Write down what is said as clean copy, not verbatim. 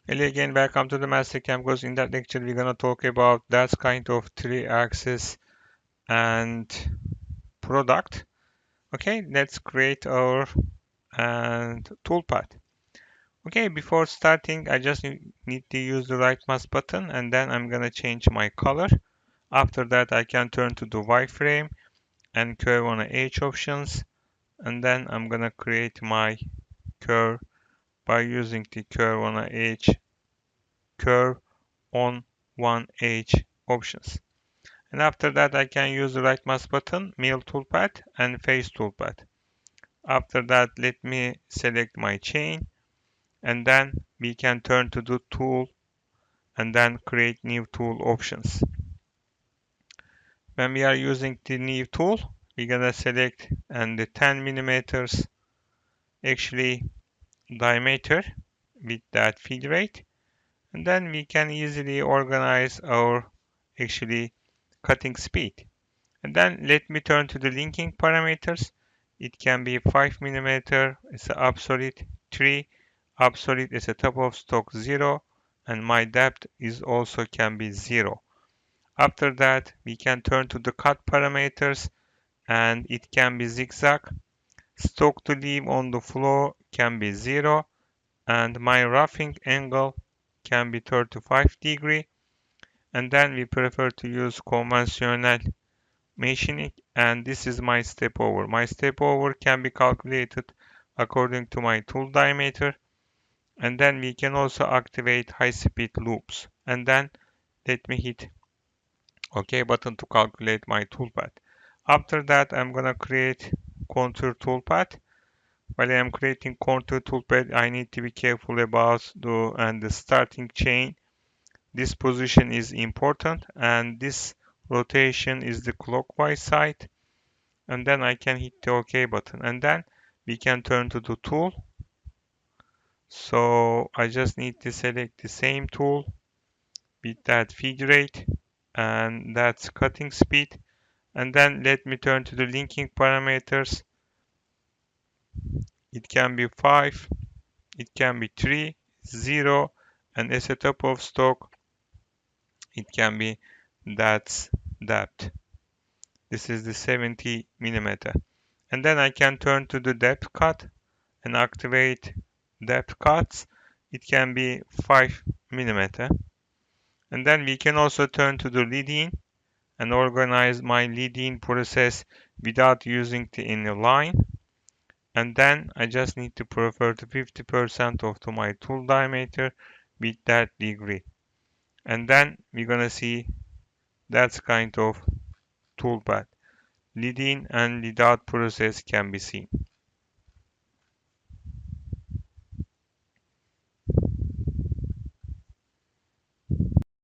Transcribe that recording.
Hello again, welcome to the MasterCAM course. In that lecture, we're gonna talk about that kind of 3-axis and product. Okay, let's create our toolpath. Okay, before starting, I just need to use the right mouse button, and then I'm gonna change my color. After that, I can turn to the wireframe and curve on the edge options, and then I'm gonna create my curve by using the curve on the edge, curve on one edge options. And after that, I can use the right mouse button, Mill Toolpath and Face Toolpath. After that, let me select my chain, and then we can turn to the tool and then create new tool options. When we are using the new tool, we're gonna select and the 10 millimeters actually diameter with that feed rate, and then we can easily organize our actually cutting speed. And then let me turn to the linking parameters. It can be 5 millimeter, it's a absolute 3, absolute is a top of stock 0, and my depth is also can be 0. After that, we can turn to the cut parameters, and it can be zigzag. Stock to leave on the floor can be 0, and my roughing angle can be 35 degree. And then we prefer to use conventional machining, and this is my step over. My step over can be calculated according to my tool diameter, and then we can also activate high speed loops. And then let me hit OK button to calculate my toolpath. After that, I'm gonna create contour toolpath. While I am creating contour toolpath, I need to be careful about the starting chain. This position is important, and this rotation is the clockwise side. And then I can hit the OK button, and then we can turn to the tool. So I just need to select the same tool with that feed rate, and that's cutting speed. And then let me turn to the linking parameters. It can be 5, it can be 3, 0, and as a top of stock, it can be that's depth. This is the 70 millimeter. And then I can turn to the depth cut and activate depth cuts. It can be 5 millimeter. And then we can also turn to the leading and organize my leading process without using the inner line. And then I just need to prefer to 50% of to my tool diameter with that degree. And then we're gonna see that's kind of toolpath. Lead in and lead out process can be seen.